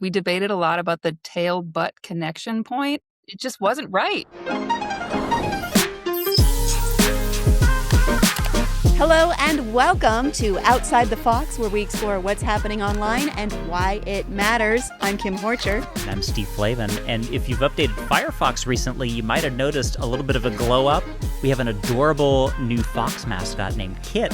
we debated a lot about the tail-butt connection point. It just wasn't right. Hello and welcome to Outside the Fox, where we explore what's happening online and why it matters. I'm Kim Horcher. And I'm Steve Flavin. And if you've updated Firefox recently, you might have noticed a little bit of a glow up. We have an adorable new Fox mascot named Kit,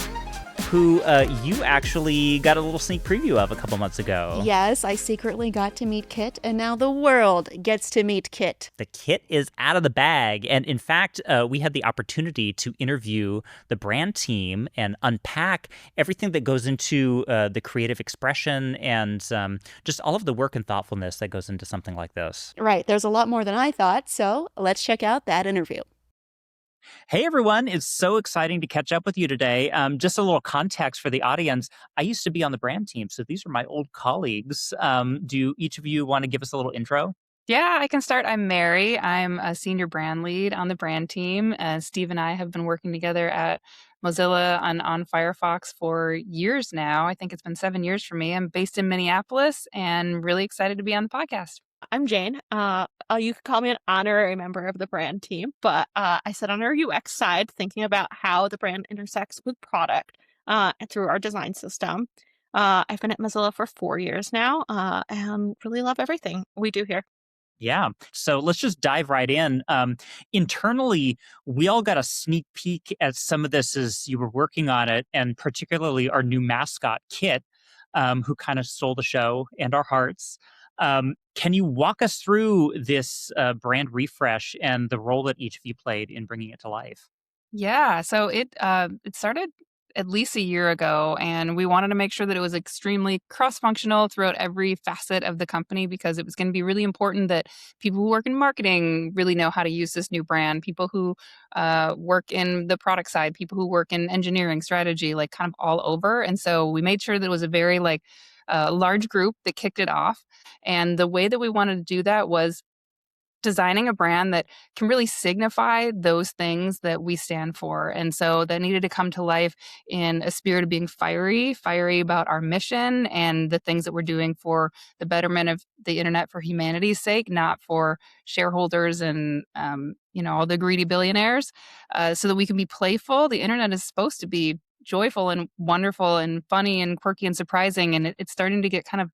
who you actually got a little sneak preview of a couple months ago. Yes, I secretly got to meet Kit, and now the world gets to meet Kit. The Kit is out of the bag. And in fact, we had the opportunity to interview the brand team and unpack everything that goes into the creative expression and just all of the work and thoughtfulness that goes into something like this. Right, there's a lot more than I thought, so let's check out that interview. Hey, everyone. It's so exciting to catch up with you today. Just a little context for the audience. I used to be on the brand team, so these are my old colleagues. Do each of you want to give us a little intro? Yeah, I can start. I'm Mary. I'm a senior brand lead on the brand team. Steve and I have been working together at Mozilla on Firefox for years now. I think it's been 7 years for me. I'm based in Minneapolis and really excited to be on the podcast. I'm Jane. You could call me an honorary member of the brand team, but I sit on our UX side, thinking about how the brand intersects with product through our design system. I've been at Mozilla for 4 years now and really love everything we do here. Yeah. So let's just dive right in. Internally, we all got a sneak peek at some of this as you were working on it, and particularly our new mascot, Kit, who kind of stole the show and our hearts. Can you walk us through this brand refresh and the role that each of you played in bringing it to life? Yeah, so it started at least a year ago, and we wanted to make sure that it was extremely cross-functional throughout every facet of the company because it was going to be really important that people who work in marketing really know how to use this new brand, people who work in the product side, people who work in engineering, strategy, like kind of all over. And so we made sure that it was a very large group that kicked it off. And the way that we wanted to do that was designing a brand that can really signify those things that we stand for. And so that needed to come to life in a spirit of being fiery about our mission and the things that we're doing for the betterment of the internet for humanity's sake, not for shareholders and all the greedy billionaires, so that we can be playful. The internet is supposed to be joyful and wonderful and funny and quirky and surprising. And it's starting to get kind of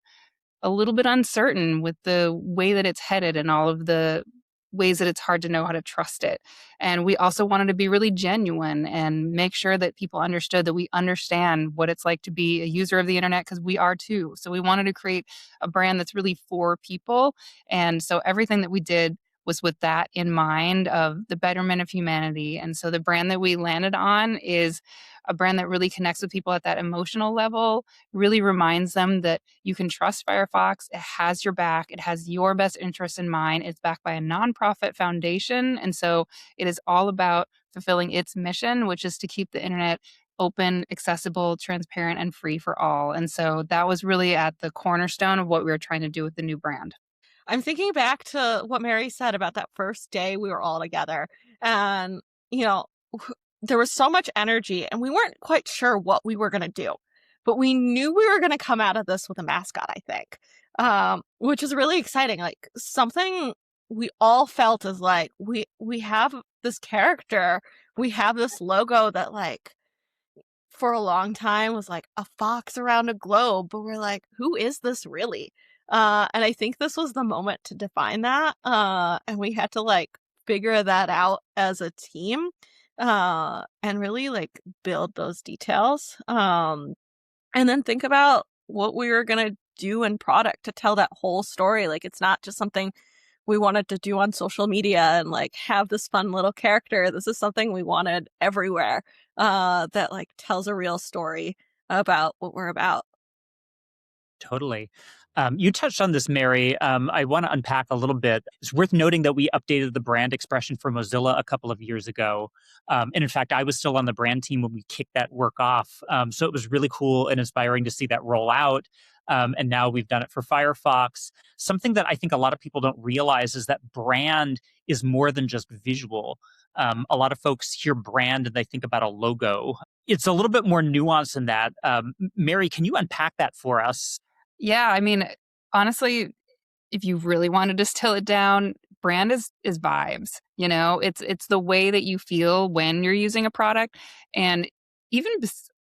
a little bit uncertain with the way that it's headed and all of the ways that it's hard to know how to trust it. And we also wanted to be really genuine and make sure that people understood that we understand what it's like to be a user of the internet, because we are too. So we wanted to create a brand that's really for people. And so everything that we did was with that in mind, of the betterment of humanity. And so the brand that we landed on is a brand that really connects with people at that emotional level, really reminds them that you can trust Firefox. It has your back. It has your best interest in mind. It's backed by a nonprofit foundation. And so it is all about fulfilling its mission, which is to keep the internet open, accessible, transparent, and free for all. And so that was really at the cornerstone of what we were trying to do with the new brand. I'm thinking back to what Mary said about that first day we were all together. And, there was so much energy and we weren't quite sure what we were going to do. But we knew we were going to come out of this with a mascot, I think, which is really exciting. Like, something we all felt is like, we have this character, we have this logo that, like, for a long time was like a fox around a globe, but we're like, who is this really? And I think this was the moment to define that. And we had to figure that out as a team, and really build those details. And then think about what we were going to do in product to tell that whole story. It's not just something we wanted to do on social media and have this fun little character. This is something we wanted everywhere, that tells a real story about what we're about. Totally. You touched on this, Mary. I want to unpack a little bit. It's worth noting that we updated the brand expression for Mozilla a couple of years ago. And in fact, I was still on the brand team when we kicked that work off. So it was really cool and inspiring to see that roll out. And now we've done it for Firefox. Something that I think a lot of people don't realize is that brand is more than just visual. A lot of folks hear brand and they think about a logo. It's a little bit more nuanced than that. Mary, can you unpack that for us? Yeah, I mean, honestly, if you really want to distill it down, brand is vibes. It's the way that you feel when you're using a product, and even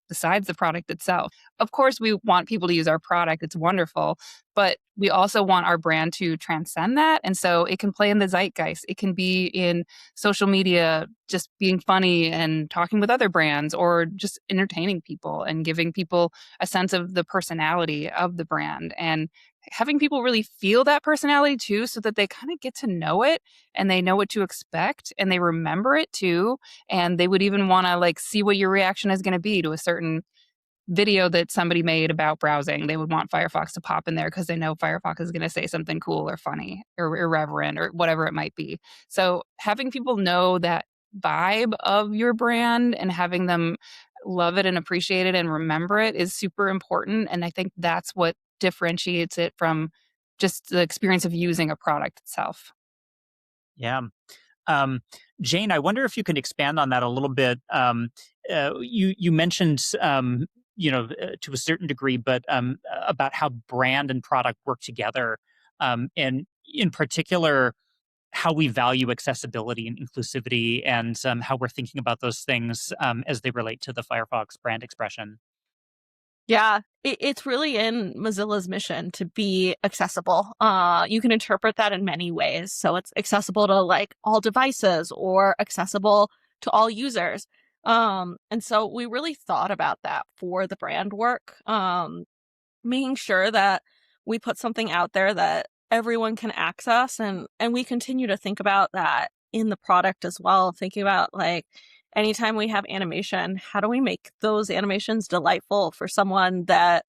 besides the product itself. Of course, we want people to use our product. It's wonderful, but we also want our brand to transcend that. And so it can play in the zeitgeist. It can be in social media, just being funny and talking with other brands, or just entertaining people and giving people a sense of the personality of the brand, and having people really feel that personality too, so that they kind of get to know it and they know what to expect and they remember it too. And they would even want to like see what your reaction is going to be to a certain video that somebody made about browsing. They would want Firefox to pop in there because they know Firefox is going to say something cool or funny or irreverent or whatever it might be. So having people know that vibe of your brand and having them love it and appreciate it and remember it is super important. And I think that's what differentiates it from just the experience of using a product itself. Yeah. Um, Jane, I wonder if you can expand on that a little bit. You mentioned, to a certain degree, but about how brand and product work together, and in particular, how we value accessibility and inclusivity, and how we're thinking about those things as they relate to the Firefox brand expression. Yeah, it's really in Mozilla's mission to be accessible. You can interpret that in many ways. So it's accessible to like all devices or accessible to all users. And so we really thought about that for the brand work, making sure that we put something out there that everyone can access, and we continue to think about that in the product as well, thinking about like anytime we have animation, how do we make those animations delightful for someone that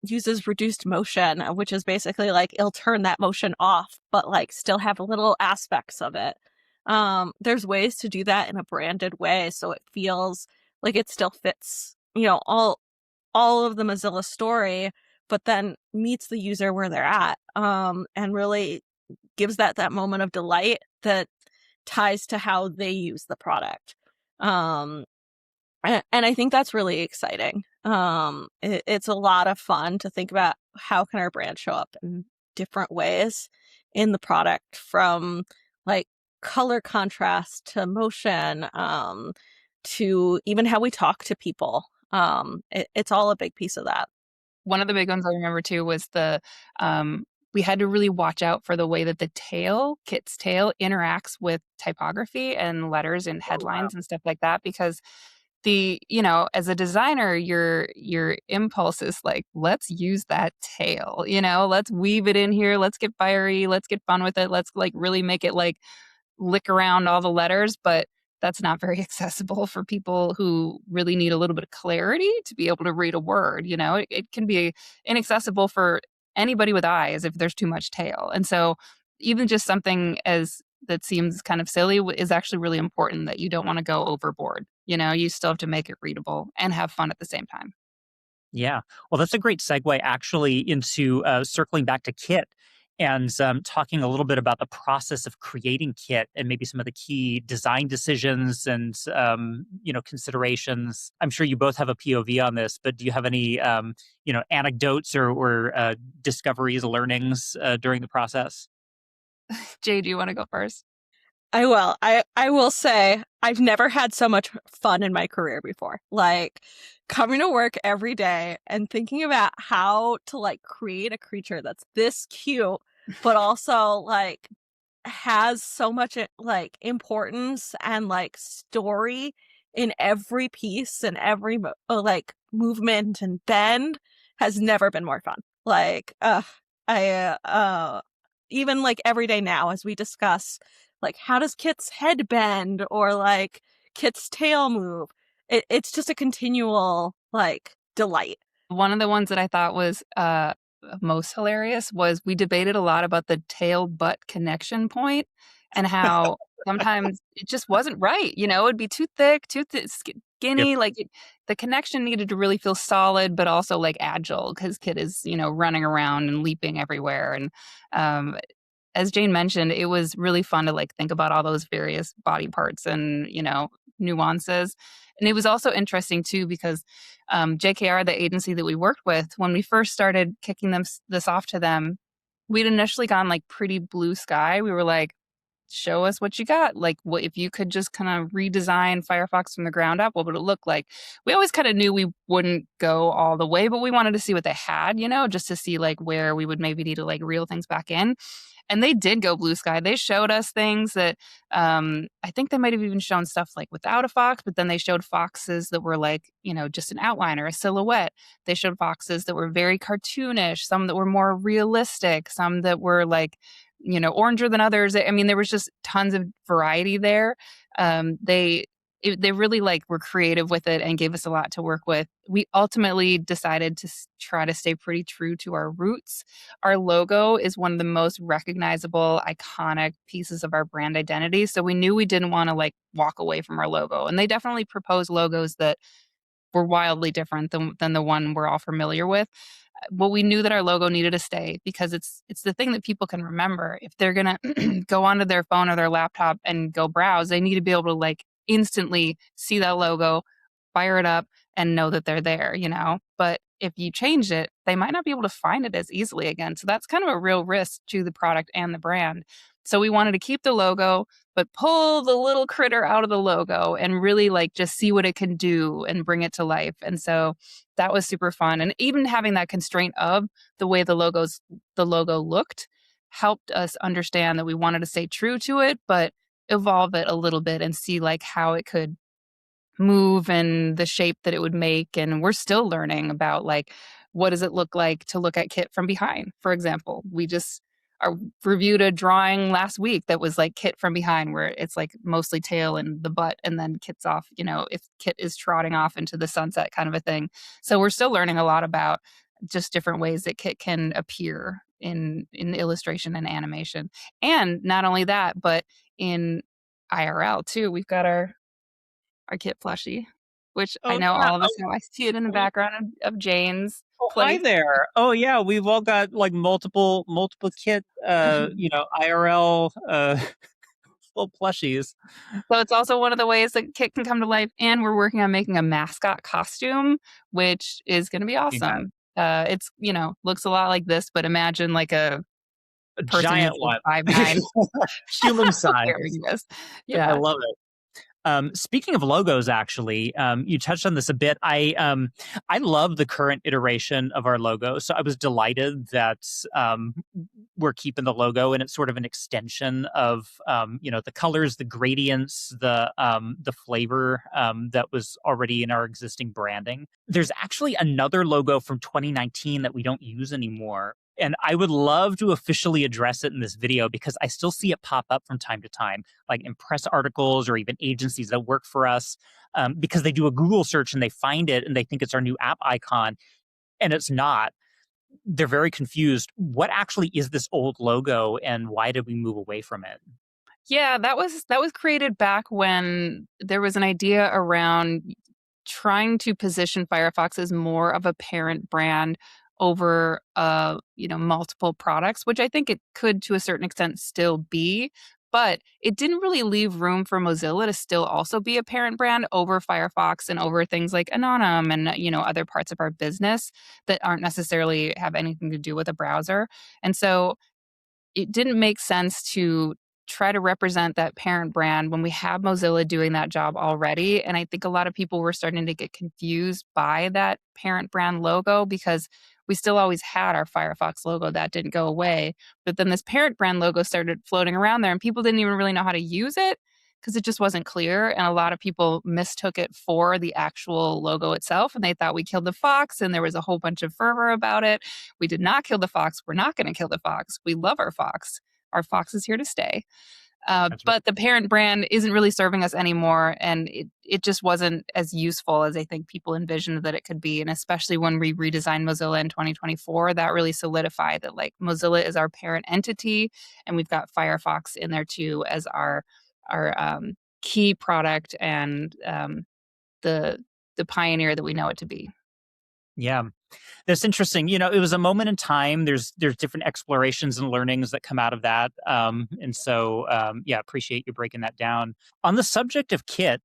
uses reduced motion, which is basically like it'll turn that motion off but like still have little aspects of it. There's ways to do that in a branded way so it feels like it still fits, all of the Mozilla story, but then meets the user where they're at, and really gives that moment of delight that ties to how they use the product. Um, and I think that's really exciting. It's a lot of fun to think about how can our brand show up in different ways in the product, from like color contrast to motion, to even how we talk to people. It's all a big piece of that. One of the big ones I remember too was we had to really watch out for the way that the Kit's tail interacts with typography and letters and Oh, wow. headlines and stuff like that, because as a designer, your impulse is like, let's use that tail, let's weave it in here, let's get fiery, let's get fun with it, let's like really make it like lick around all the letters, but that's not very accessible for people who really need a little bit of clarity to be able to read a word. It can be inaccessible for anybody with eyes if there's too much tail. And so even just something as that seems kind of silly is actually really important, that you don't want to go overboard. You still have to make it readable and have fun at the same time. Yeah. Well, that's a great segue actually into circling back to Kit and talking a little bit about the process of creating Kit and maybe some of the key design decisions and, considerations. I'm sure you both have a POV on this, but do you have any, anecdotes or discoveries, learnings during the process? Jay, do you want to go first? I will. I will say I've never had so much fun in my career before. Like coming to work every day and thinking about how to like create a creature that's this cute, but also like has so much like importance and like story in every piece and every like movement and bend has never been more fun. Like I even like every day now as we discuss like how does Kit's head bend or like Kit's tail move, it's just a continual like delight. One of the ones that I thought was most hilarious was we debated a lot about the tail butt connection point and how sometimes it just wasn't right. It'd be too thick, Yep. skinny. The connection needed to really feel solid, but also like agile, because Kit is, running around and leaping everywhere. And um, as Jane mentioned, it was really fun to like think about all those various body parts and, nuances. And it was also interesting too, because JKR, the agency that we worked with, when we first started kicking this off to them, we'd initially gone like pretty blue sky. We were like, show us what you got. Like, what if you could just kind of redesign Firefox from the ground up? What would it look like? We always kind of knew we wouldn't go all the way, but we wanted to see what they had, just to see like where we would maybe need to like reel things back in. And they did go blue sky. They showed us things that I think they might have even shown stuff like without a fox, but then they showed foxes that were like, just an outline or a silhouette. They showed foxes that were very cartoonish, some that were more realistic, some that were like, oranger than others. I mean, there was just tons of variety there. They really like were creative with it and gave us a lot to work with. We ultimately decided to try to stay pretty true to our roots. Our logo is one of the most recognizable, iconic pieces of our brand identity. So we knew we didn't want to like walk away from our logo. And they definitely proposed logos that were wildly different than the one we're all familiar with. But we knew that our logo needed to stay because it's the thing that people can remember. If they're gonna go onto their phone or their laptop and go browse, they need to be able to like instantly see that logo, fire it up, and know that they're there. But if you change it, they might not be able to find it as easily again. So that's kind of a real risk to the product and the brand. So we wanted to keep the logo, but pull the little critter out of the logo and really like just see what it can do and bring it to life. And so that was super fun. And even having that constraint of the way the logo looked helped us understand that we wanted to stay true to it, but evolve it a little bit and see like how it could move and the shape that it would make. And we're still learning about like what does it look like to look at Kit from behind, for example. We just reviewed a drawing last week that was like Kit from behind, where it's like mostly tail and the butt, and then Kit's off, if Kit is trotting off into the sunset kind of a thing. So we're still learning a lot about just different ways that Kit can appear in illustration and animation. And not only that, but in IRL too. We've got our Kit plushie, which I Oh know yeah. all of us know. I see it in the background of Jane's Oh, hi place. there. Oh yeah, we've all got like multiple kit IRL little plushies. So it's also one of the ways that Kit can come to life, and we're working on making a mascot costume, which is going to be Yeah. awesome. It's looks a lot like this, but imagine like a A person giant who's one. like 5'9". Human Very size. ridiculous. I Yeah. love it. Speaking of logos, actually, you touched on this a bit. I love the current iteration of our logo, so I was delighted that we're keeping the logo, and it's sort of an extension of the colors, the gradients, the flavor that was already in our existing branding. There's actually another logo from 2019 that we don't use anymore. And I would love to officially address it in this video because I still see it pop up from time to time, like in press articles or even agencies that work for us, because they do a Google search and they find it and they think it's our new app icon, and it's not. They're very confused. What actually is this old logo, and why did we move away from it? Yeah, that was created back when there was an idea around trying to position Firefox as more of a parent brand over multiple products, which I think it could to a certain extent still be, but it didn't really leave room for Mozilla to still also be a parent brand over Firefox and over things like Anonym and other parts of our business that aren't necessarily have anything to do with a browser. And so it didn't make sense to try to represent that parent brand when we have Mozilla doing that job already. And I think a lot of people were starting to get confused by that parent brand logo because we still always had our Firefox logo that didn't go away. But then this parent brand logo started floating around there and people didn't even really know how to use it because it just wasn't clear. And a lot of people mistook it for the actual logo itself. And they thought we killed the fox. And there was a whole bunch of fervor about it. We did not kill the fox. We're not going to kill the fox. We love our fox. Our fox is here to stay. That's right. But the parent brand isn't really serving us anymore. And it just wasn't as useful as I think people envisioned that it could be. And especially when we redesigned Mozilla in 2024, that really solidified that like Mozilla is our parent entity. And we've got Firefox in there too as our key product and the pioneer that we know it to be. Yeah. That's interesting. It was a moment in time. There's different explorations and learnings that come out of that. And so, appreciate you breaking that down. On the subject of Kit,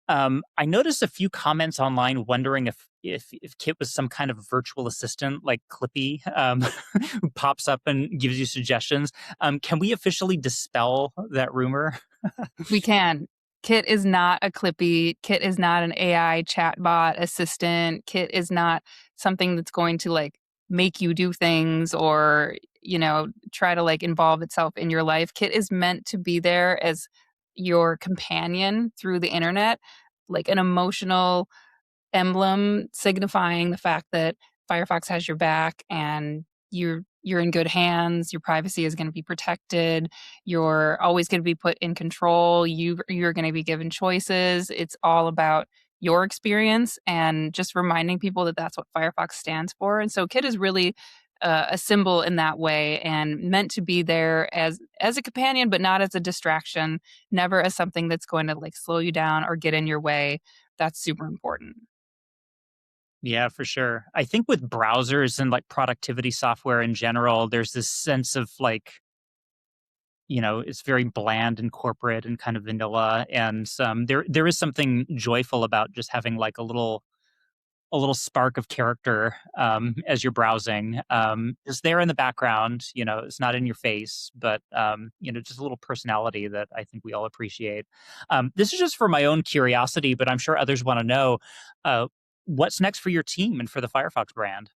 I noticed a few comments online wondering if if Kit was some kind of virtual assistant like Clippy, who pops up and gives you suggestions. Can we officially dispel that rumor? We can. Kit is not a Clippy. Kit is not an AI chatbot assistant. Kit is not something that's going to like make you do things or, try to like involve itself in your life. Kit is meant to be there as your companion through the internet, like an emotional emblem signifying the fact that Firefox has your back and you're in good hands. Your privacy is going to be protected. You're always going to be put in control. You're going to be given choices. It's all about your experience and just reminding people that that's what Firefox stands for. And so Kit is really a symbol in that way and meant to be there as a companion, but not as a distraction, never as something that's going to like slow you down or get in your way. That's super important. Yeah, for sure. I think with browsers and like productivity software in general, there's this sense of like, it's very bland and corporate and kind of vanilla. And there is something joyful about just having like a little spark of character as you're browsing. Just there in the background, it's not in your face, but just a little personality that I think we all appreciate. This is just for my own curiosity, but I'm sure others want to know what's next for your team and for the Firefox brand.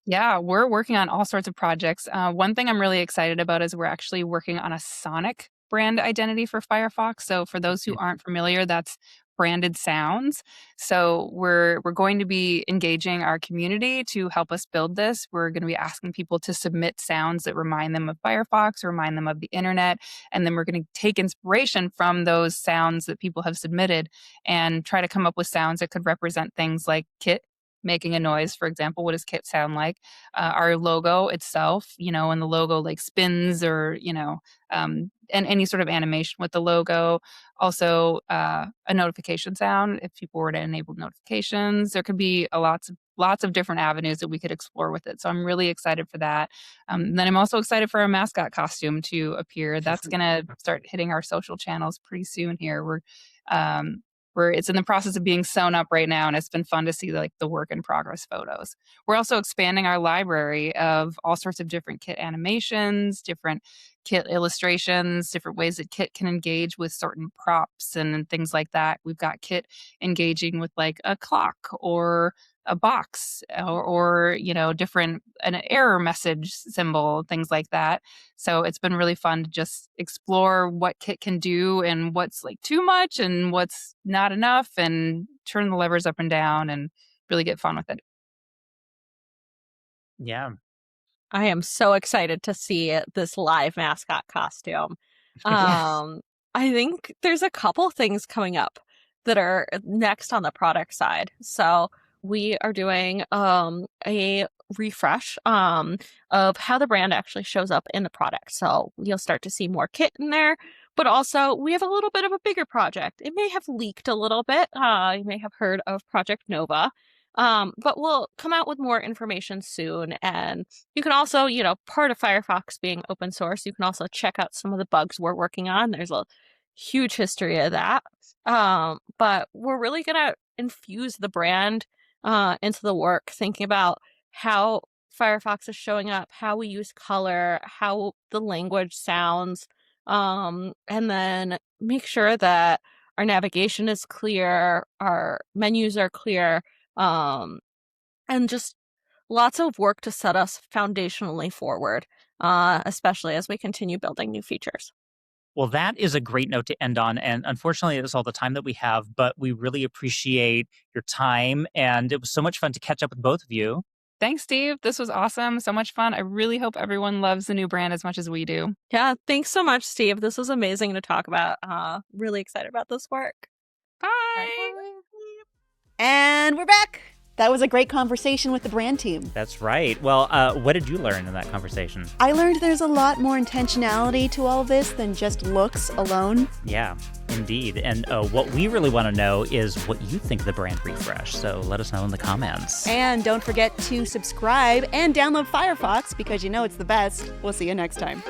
Yeah, we're working on all sorts of projects. One thing I'm really excited about is we're actually working on a sonic brand identity for Firefox. So for those who aren't familiar, that's branded sounds. So we're going to be engaging our community to help us build this. We're going to be asking people to submit sounds that remind them of Firefox, remind them of the internet, and then we're going to take inspiration from those sounds that people have submitted and try to come up with sounds that could represent things like Kit making a noise, for example. What does Kit sound like? Our logo itself, and the logo like spins or, and any sort of animation with the logo. Also, a notification sound if people were to enable notifications. There could be lots of different avenues that we could explore with it. So I'm really excited for that. Then I'm also excited for a mascot costume to appear. That's going to start hitting our social channels pretty soon here. It's in the process of being sewn up right now, and it's been fun to see like the work in progress photos. We're also expanding our library of all sorts of different Kit animations, different Kit illustrations, different ways that Kit can engage with certain props and things like that. We've got Kit engaging with like a clock or a box or different an error message symbol, things like that. So it's been really fun to just explore what Kit can do and what's like too much and what's not enough and turn the levers up and down and really get fun with it. Yeah. I am so excited to see this live mascot costume. Yes. I think there's a couple things coming up that are next on the product side. So we are doing a refresh of how the brand actually shows up in the product. So you'll start to see more Kit in there, but also we have a little bit of a bigger project. It may have leaked a little bit. You may have heard of Project Nova. But we'll come out with more information soon. And you can also, part of Firefox being open source, you can also check out some of the bugs we're working on. There's a huge history of that. But we're really going to infuse the brand into the work, thinking about how Firefox is showing up, how we use color, how the language sounds, and then make sure that our navigation is clear, our menus are clear, and just lots of work to set us foundationally forward, especially as we continue building new features. Well, that is a great note to end on. And unfortunately, that's all the time that we have, but we really appreciate your time. And it was so much fun to catch up with both of you. Thanks, Steve. This was awesome. So much fun. I really hope everyone loves the new brand as much as we do. Yeah, thanks so much, Steve. This was amazing to talk about. Really excited about this work. Bye. And we're back. That was a great conversation with the brand team. That's right. Well, what did you learn in that conversation? I learned there's a lot more intentionality to all of this than just looks alone. Yeah, indeed. And what we really want to know is what you think of the brand refresh. So let us know in the comments. And don't forget to subscribe and download Firefox because it's the best. We'll see you next time.